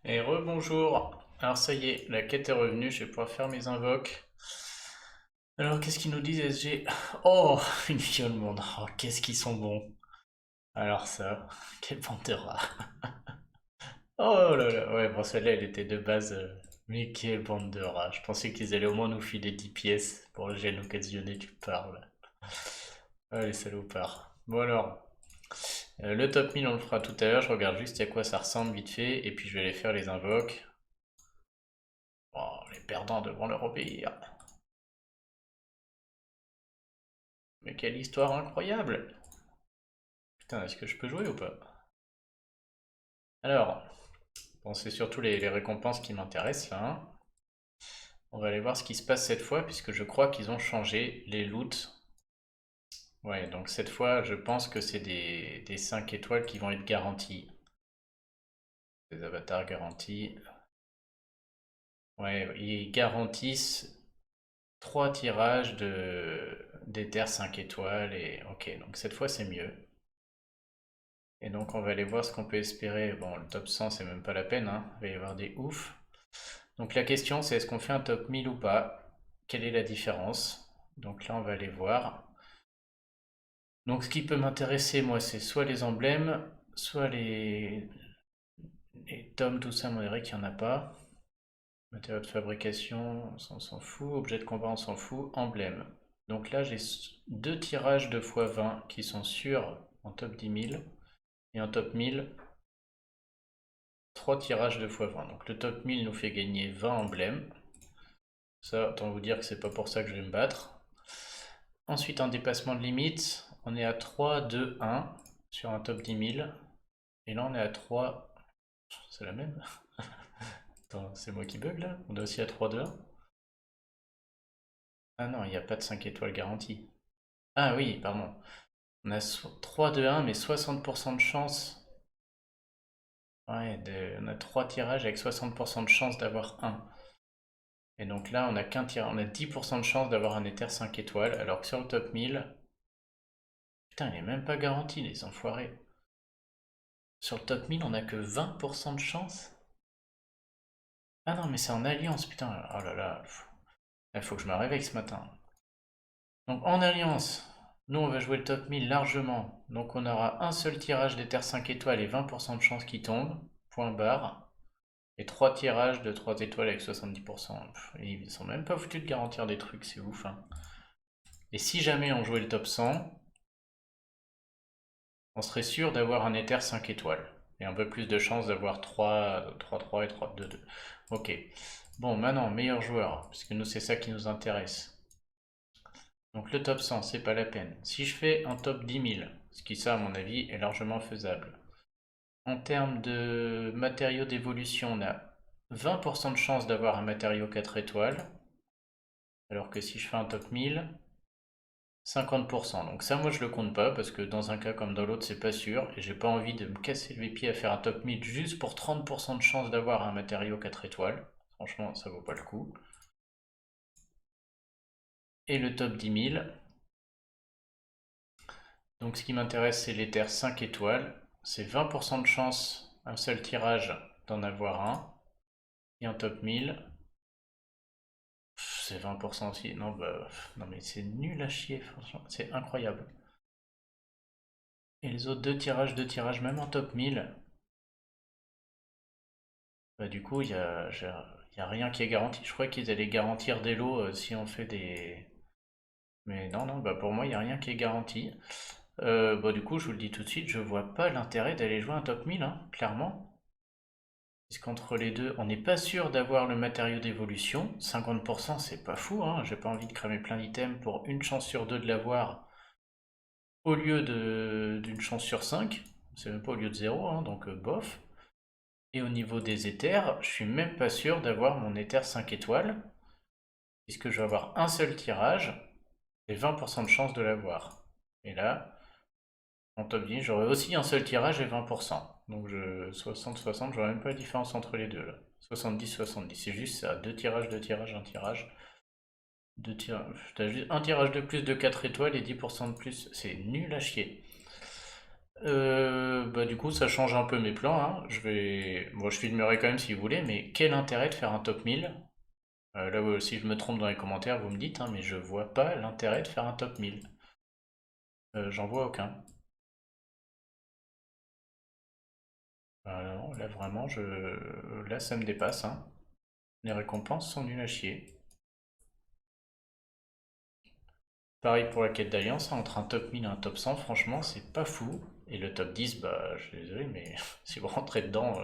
Et rebonjour. Alors ça y est, la quête est revenue, je vais pouvoir faire mes invoques. Alors qu'est-ce qu'ils nous disent SG? Oh, une fille au monde. Oh, qu'est-ce qu'ils sont bons. Alors ça, quelle bande de rats. Oh là là, ouais, bon celle-là elle était de base, mais quelle bande de rats. Je pensais qu'ils allaient au moins nous filer 10 pièces pour le gène occasionné, tu parles. Allez salopards. Bon alors, le top 1000 on le fera tout à l'heure, je regarde juste à quoi ça ressemble vite fait, et puis je vais aller faire les invoques. Oh, les perdants devront leur obéir. Mais quelle histoire incroyable! Putain, est-ce que je peux jouer ou pas? Alors, bon, c'est surtout les récompenses qui m'intéressent là, hein. On va aller voir ce qui se passe cette fois, puisque je crois qu'ils ont changé les loots. Ouais, donc cette fois, je pense que c'est des 5 étoiles qui vont être garantis. Des avatars garantis. Ouais, ils garantissent 3 tirages d'Ether 5 étoiles. Et ok, donc cette fois c'est mieux. Et donc on va aller voir ce qu'on peut espérer. Bon, le top 100 c'est même pas la peine, hein. Il va y avoir des oufs. Donc la question c'est est-ce qu'on fait un top 1000 ou pas? Quelle est la différence? Donc là on va aller voir. Donc ce qui peut m'intéresser moi c'est soit les emblèmes, soit les tomes, tout ça, on dirait qu'il n'y en a pas. Matériaux de fabrication, on s'en fout. Objet de combat, on s'en fout. Emblème. Donc là j'ai deux tirages de x20 qui sont sûrs en top 10 000. Et en top 1000, 3 tirages de x20. Donc le top 1000 nous fait gagner 20 emblèmes. Ça, autant vous dire que c'est pas pour ça que je vais me battre. Ensuite, en dépassement de limite, on est à 3, 2, 1 sur un top 10 000. Et là, on est à 3. C'est la même? Attends, c'est moi qui bug là? On est aussi à 3, 2, 1? Ah non, il n'y a pas de 5 étoiles garanties. Ah oui, pardon. On a 3, 2, 1, mais 60% de chance. Ouais, on a 3 tirages avec 60% de chance d'avoir un. Et donc là, on a qu'un tirage. On a 10% de chance d'avoir un Ether 5 étoiles, alors que sur le top 1000, putain, il est même pas garanti, les enfoirés. Sur le top 1000, on a que 20% de chance. Ah non, mais c'est en alliance, putain. Oh là là. Il faut que je me réveille ce matin. Donc en alliance, nous on va jouer le top 1000 largement. Donc on aura un seul tirage des terres 5 étoiles et 20% de chance qui tombe. Point barre. Et 3 tirages de 3 étoiles avec 70%. Ils sont même pas foutus de garantir des trucs, c'est ouf, hein. Et si jamais on jouait le top 100, on serait sûr d'avoir un Ether 5 étoiles. Et un peu plus de chance d'avoir 3, 3, 3 et 3, 2, 2. Ok. Bon, maintenant, meilleur joueur, puisque nous, c'est ça qui nous intéresse. Donc le top 100, c'est pas la peine. Si je fais un top 10 000, ce qui, ça, à mon avis, est largement faisable. En termes de matériaux d'évolution, on a 20% de chance d'avoir un matériau 4 étoiles. Alors que si je fais un top 1000, 50%. Donc ça, moi, je le compte pas parce que dans un cas comme dans l'autre, c'est pas sûr. Et j'ai pas envie de me casser les pieds à faire un top 1000 juste pour 30% de chance d'avoir un matériau 4 étoiles. Franchement, ça vaut pas le coup. Et le top 10 000. Donc ce qui m'intéresse, c'est l'Ether 5 étoiles. C'est 20% de chance, un seul tirage, d'en avoir un. Et en top 1000, c'est 20% aussi. Non, bah, non mais c'est nul à chier, franchement. C'est incroyable. Et les autres deux tirages, même en top 1000, bah, du coup, y a rien qui est garanti. Je crois qu'ils allaient garantir des lots si on fait des. Mais non, non, bah pour moi, il n'y a rien qui est garanti. Bah, du coup, je vous le dis tout de suite, je vois pas l'intérêt d'aller jouer un top 1000, hein, clairement. Puisqu'entre les deux, on n'est pas sûr d'avoir le matériau d'évolution. 50%, c'est pas fou, hein. J'ai pas envie de cramer plein d'items pour une chance sur deux de l'avoir au lieu d'une chance sur 5. C'est même pas au lieu de zéro, hein, donc bof. Et au niveau des éthers, je suis même pas sûr d'avoir mon éther 5 étoiles, puisque je vais avoir un seul tirage et 20% de chance de l'avoir. Et là, en top 10, j'aurai aussi un seul tirage et 20%. Donc 60-60, j'aurai même pas la différence entre les deux là. 70-70, c'est juste ça, deux tirages, deux tirages, un tirage. T'as juste un tirage de plus de 4 étoiles et 10% de plus, c'est nul à chier. Bah, du coup, ça change un peu mes plans, hein. Bon, je filmerai quand même si vous voulez, mais quel intérêt de faire un top 1000? Là, si je me trompe dans les commentaires, vous me dites, hein, mais je vois pas l'intérêt de faire un top 1000. J'en vois aucun. Non, là, vraiment, là, ça me dépasse, hein. Les récompenses sont nulles à chier. Pareil pour la quête d'alliance, hein, entre un top 1000 et un top 100, franchement, c'est pas fou. Et le top 10, bah, je suis désolé, mais si vous rentrez dedans,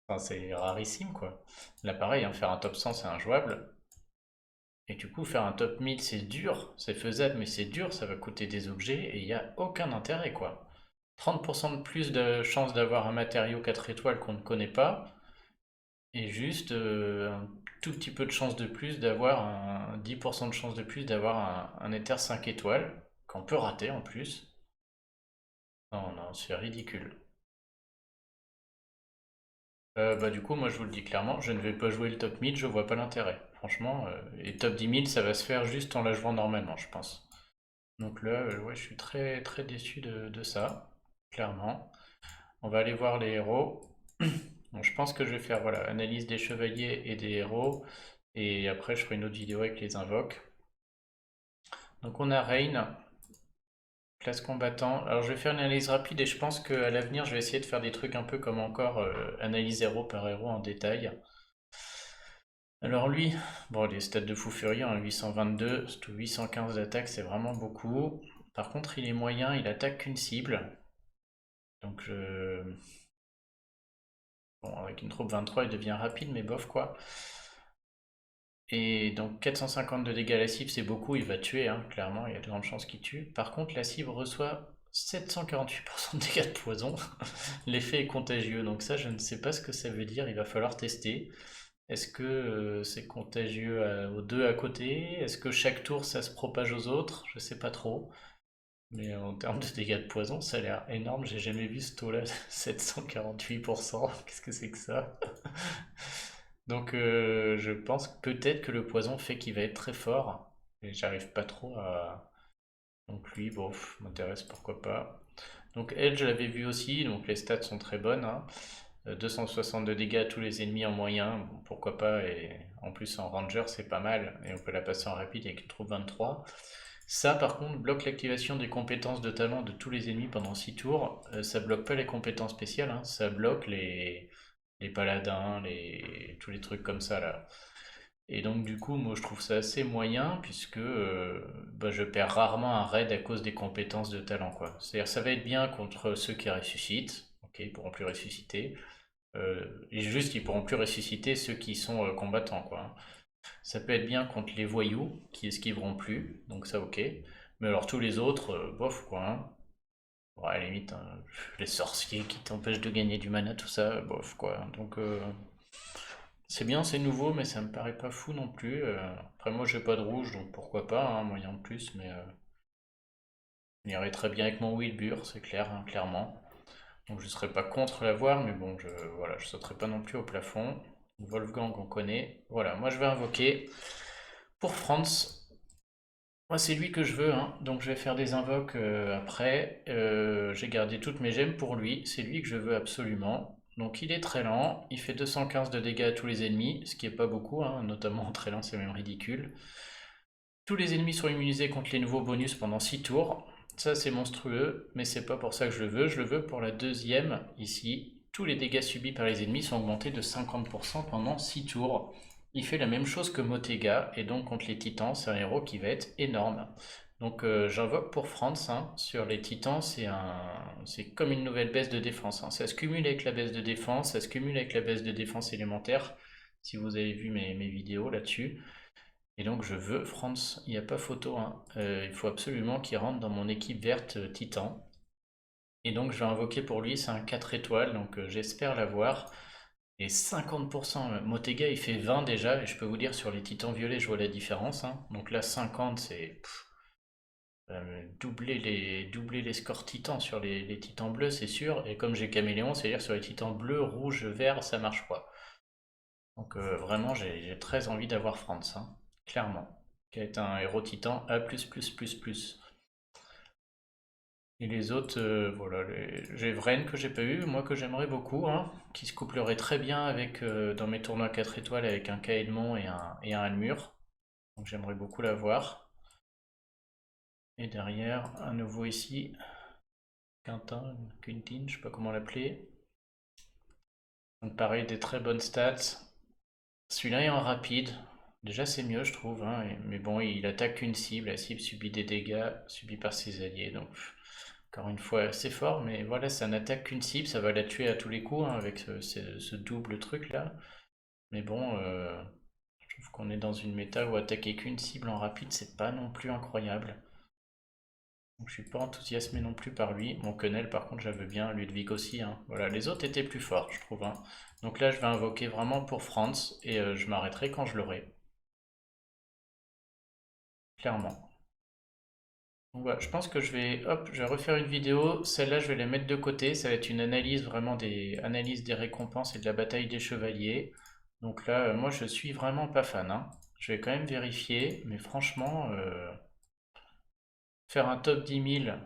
enfin, c'est rarissime, quoi. Là, pareil, hein, faire un top 100, c'est injouable. Et du coup, faire un top 1000, c'est dur, c'est faisable, mais c'est dur, ça va coûter des objets, et il n'y a aucun intérêt, quoi. 30% de plus de chances d'avoir un matériau 4 étoiles qu'on ne connaît pas, et juste un tout petit peu de chance de plus d'avoir 10% de chance de plus d'avoir un Ether 5 étoiles, qu'on peut rater en plus. Non, non, c'est ridicule. Bah du coup, moi je vous le dis clairement, je ne vais pas jouer le top 1000, je vois pas l'intérêt. Franchement, et top 10 000, ça va se faire juste en la jouant normalement, je pense. Donc là, ouais, je suis très très déçu de ça, clairement. On va aller voir les héros. Donc je pense que je vais faire voilà, analyse des chevaliers et des héros, et après je ferai une autre vidéo avec les invoques. Donc on a Rain, classe combattant. Alors je vais faire une analyse rapide et je pense qu'à l'avenir je vais essayer de faire des trucs un peu comme encore analyse héros par héros en détail. Alors lui, bon les stats de fou furieux, hein, 822, 815 d'attaque, c'est vraiment beaucoup. Par contre il est moyen, il attaque qu'une cible. Donc bon, avec une troupe 23 il devient rapide mais bof quoi. Et donc 450 de dégâts à la cible c'est beaucoup, il va tuer hein, clairement, il y a de grandes chances qu'il tue. Par contre la cible reçoit 748% de dégâts de poison. L'effet est contagieux, donc ça je ne sais pas ce que ça veut dire, il va falloir tester. Est-ce que c'est contagieux aux deux à côté? Est-ce que chaque tour ça se propage aux autres? Je sais pas trop. Mais en termes de dégâts de poison, ça a l'air énorme. J'ai jamais vu ce taux-là, 748%. Qu'est-ce que c'est que ça? Donc je pense que peut-être que le poison fait qu'il va être très fort. Et j'arrive pas trop à. Donc lui, bon, m'intéresse pourquoi pas. Donc elle, je l'avais vu aussi, donc les stats sont très bonnes, hein. 260 de dégâts à tous les ennemis en moyen, bon, pourquoi pas, et en plus en ranger c'est pas mal, et on peut la passer en rapide avec une troupe 23. Ça par contre bloque l'activation des compétences de talent de tous les ennemis pendant 6 tours. Ça bloque pas les compétences spéciales, hein, ça bloque les paladins, tous les trucs comme ça là. Et donc du coup moi je trouve ça assez moyen puisque bah, je perds rarement un raid à cause des compétences de talent quoi. C'est-à-dire ça va être bien contre ceux qui ressuscitent, ok, ils pourront plus ressusciter. Et juste, ils pourront plus ressusciter ceux qui sont combattants, quoi, hein. Ça peut être bien contre les voyous qui esquiveront plus, donc ça ok. Mais alors tous les autres, bof quoi, hein. Bon, à la limite, hein, les sorciers qui t'empêchent de gagner du mana, tout ça, bof quoi. Donc c'est bien, c'est nouveau, mais ça me paraît pas fou non plus. Après moi j'ai pas de rouge, donc pourquoi pas, hein, moyen de plus, mais il irait très bien avec mon Wilbur, c'est clair, hein, clairement. Donc je ne serais pas contre l'avoir, mais bon, voilà, je sauterai pas non plus au plafond. Wolfgang, on connaît. Voilà, moi je vais invoquer pour Franz. Moi c'est lui que je veux, hein, donc je vais faire des invoques après. J'ai gardé toutes mes gemmes pour lui, c'est lui que je veux absolument. Donc il est très lent, il fait 215 de dégâts à tous les ennemis, ce qui est pas beaucoup, hein, notamment en très lent c'est même ridicule. Tous les ennemis sont immunisés contre les nouveaux bonus pendant 6 tours. Ça c'est monstrueux, mais c'est pas pour ça que je le veux pour la deuxième ici. Tous les dégâts subis par les ennemis sont augmentés de 50% pendant 6 tours. Il fait la même chose que Motega, et donc contre les titans, c'est un héros qui va être énorme. Donc j'invoque pour Franz, hein. Sur les titans, c'est comme une nouvelle baisse de défense, hein. Ça se cumule avec la baisse de défense, ça se cumule avec la baisse de défense élémentaire, si vous avez vu mes vidéos là-dessus. Et donc je veux Franz, il n'y a pas photo, hein. Il faut absolument qu'il rentre dans mon équipe verte Titan. Et donc je vais invoquer pour lui, c'est un 4 étoiles, donc j'espère l'avoir. Et 50%, Motega il fait 20 déjà, et je peux vous dire sur les titans violets je vois la différence, hein. Donc là 50 c'est doubler les scores titans sur les titans bleus c'est sûr. Et comme j'ai caméléon, c'est-à-dire sur les titans bleus, rouge, vert, ça marche pas. Donc vraiment, j'ai très envie d'avoir Franz, hein, clairement, qui est un héros titan A++++. Et les autres, voilà, j'ai Vren que j'ai pas eu, moi que j'aimerais beaucoup, hein, qui se couplerait très bien avec dans mes tournois 4 étoiles avec un Kaedmon et un Almur. Donc j'aimerais beaucoup l'avoir. Et derrière, un nouveau ici, Quintin, Quintin, je sais pas comment l'appeler. Donc pareil, des très bonnes stats. Celui-là est en rapide. Déjà c'est mieux je trouve, hein, mais bon, il attaque une cible, la cible subit des dégâts subis par ses alliés. Donc encore une fois, c'est fort, mais voilà, ça n'attaque qu'une cible, ça va la tuer à tous les coups, hein, avec ce double truc là. Mais bon, je trouve qu'on est dans une méta où attaquer qu'une cible en rapide, c'est pas non plus incroyable. Donc je suis pas enthousiasmé non plus par lui. Mon Quenelle, par contre, j'avais bien, Ludwig aussi, hein. Voilà, les autres étaient plus forts, je trouve, hein. Donc là, je vais invoquer vraiment pour Franz et je m'arrêterai quand je l'aurai, clairement. Donc voilà, je pense que hop, je vais refaire une vidéo. Celle-là, je vais la mettre de côté. Ça va être une analyse vraiment des analyses des récompenses et de la bataille des chevaliers. Donc là, moi, je suis vraiment pas fan, hein. Je vais quand même vérifier, mais franchement, faire un top 10 000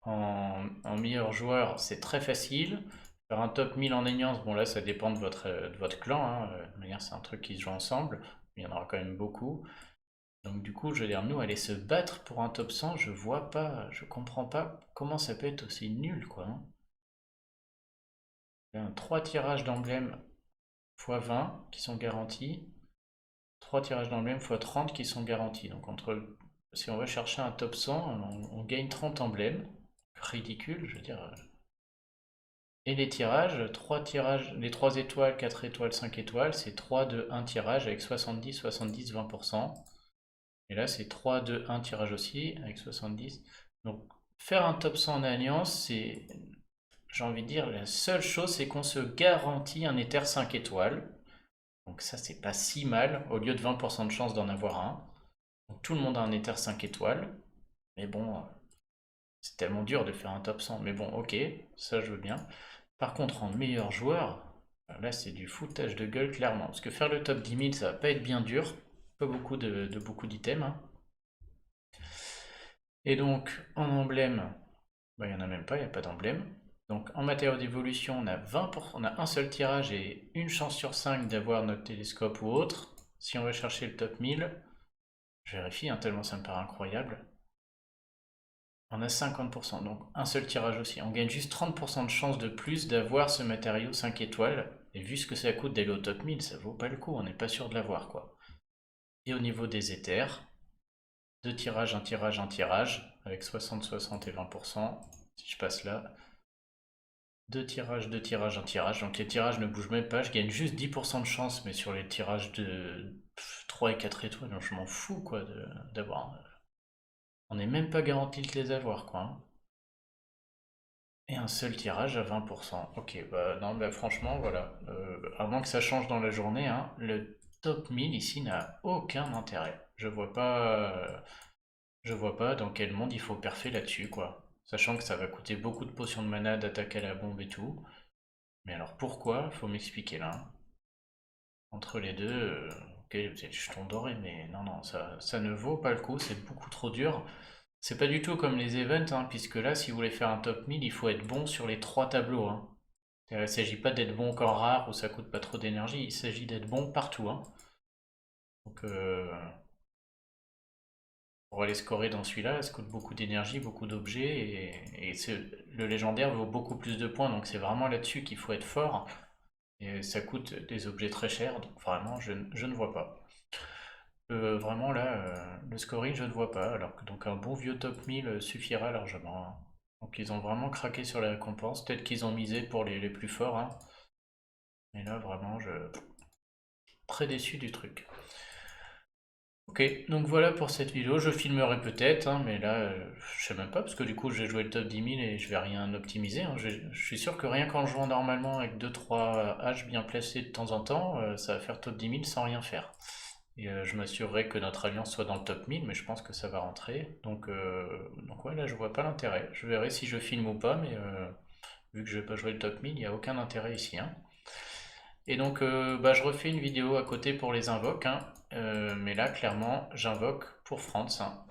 en meilleur joueur, c'est très facile. Faire un top 1000 en Alliance, bon là ça dépend de votre clan, hein. De manière, c'est un truc qui se joue ensemble. Il y en aura quand même beaucoup. Donc du coup, je veux dire, nous, aller se battre pour un top 100, je vois pas, je comprends pas comment ça peut être aussi nul, quoi, hein. Il y a 3 tirages d'emblèmes x 20 qui sont garantis. 3 tirages d'emblèmes x 30 qui sont garantis. Donc si on veut chercher un top 100, on gagne 30 emblèmes. Ridicule, je veux dire. Et les tirages, les 3 étoiles, 4 étoiles, 5 étoiles, c'est 3, 2, 1 tirage avec 70, 70, 20%. Et là, c'est 3, 2, 1 tirage aussi avec 70. Donc, faire un top 100 en alliance, j'ai envie de dire, la seule chose, c'est qu'on se garantit un éther 5 étoiles. Donc ça, c'est pas si mal, au lieu de 20% de chance d'en avoir un. Donc tout le monde a un éther 5 étoiles. Mais bon, c'est tellement dur de faire un top 100. Mais bon, ok, ça je veux bien. Par contre, en meilleur joueur, là c'est du foutage de gueule clairement. Parce que faire le top 10 000, ça va pas être bien dur. Pas beaucoup de beaucoup d'items, hein. Et donc, en emblème, bah, il n'y en a même pas, il n'y a pas d'emblème. Donc en matériaux d'évolution, on a 20%, on a un seul tirage et une chance sur 5 d'avoir notre télescope ou autre. Si on veut chercher le top 1000, je vérifie, hein, tellement ça me paraît incroyable. On a 50%, donc un seul tirage aussi. On gagne juste 30% de chance de plus d'avoir ce matériau 5 étoiles. Et vu ce que ça coûte d'aller au top 1000, ça vaut pas le coup, on n'est pas sûr de l'avoir, quoi. Et au niveau des éthers, 2 tirages, un tirage, un tirage, avec 60, 60 et 20%. Si je passe là, 2 tirages, 2 tirages, un tirage. Donc les tirages ne bougent même pas, je gagne juste 10% de chance, mais sur les tirages de 3 et 4 étoiles, donc je m'en fous, quoi, d'avoir. On n'est même pas garanti de les avoir, quoi, hein. Et un seul tirage à 20%. Ok, bah non, bah franchement, voilà. À moins que ça change dans la journée, hein, le top 1000 ici n'a aucun intérêt. Je vois pas dans quel monde il faut perfer là-dessus, quoi. Sachant que ça va coûter beaucoup de potions de mana, d'attaque à la bombe et tout. Mais alors pourquoi? Faut m'expliquer là, hein. Entre les deux, ok, vous êtes jetons dorés, mais non, non, ça ne vaut pas le coup, c'est beaucoup trop dur. C'est pas du tout comme les events, hein, puisque là, si vous voulez faire un top 1000, il faut être bon sur les 3 tableaux, hein. Il ne s'agit pas d'être bon qu'en rare où ça coûte pas trop d'énergie, il s'agit d'être bon partout, hein. Donc, pour aller scorer dans celui-là, ça coûte beaucoup d'énergie, beaucoup d'objets, et le légendaire vaut beaucoup plus de points, donc c'est vraiment là-dessus qu'il faut être fort. Et ça coûte des objets très chers, donc vraiment, je ne vois pas. Vraiment là, le scoring, je ne vois pas, alors que donc un bon vieux top 1000 suffira largement, hein. Donc ils ont vraiment craqué sur la récompense, peut-être qu'ils ont misé pour les plus forts, hein. Mais là, vraiment, très déçu du truc. Ok, donc voilà pour cette vidéo. Je filmerai peut-être, hein, mais là, je sais même pas, parce que du coup, j'ai joué le top 10 000 et je vais rien optimiser, hein. Je suis sûr que rien qu'en jouant normalement avec 2-3 haches bien placées de temps en temps, ça va faire top 10 000 sans rien faire. Et je m'assurerai que notre alliance soit dans le top 1000, mais je pense que ça va rentrer. Donc ouais, là, je vois pas l'intérêt. Je verrai si je filme ou pas, mais vu que je vais pas jouer le top 1000, il n'y a aucun intérêt ici, hein. Et donc, bah, je refais une vidéo à côté pour les invoques, hein. Mais là, clairement, j'invoque pour France, hein.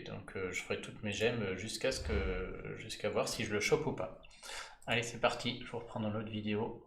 Donc je ferai toutes mes gemmes jusqu'à voir si je le chope ou pas. Allez, c'est parti, je vous reprends dans l'autre vidéo.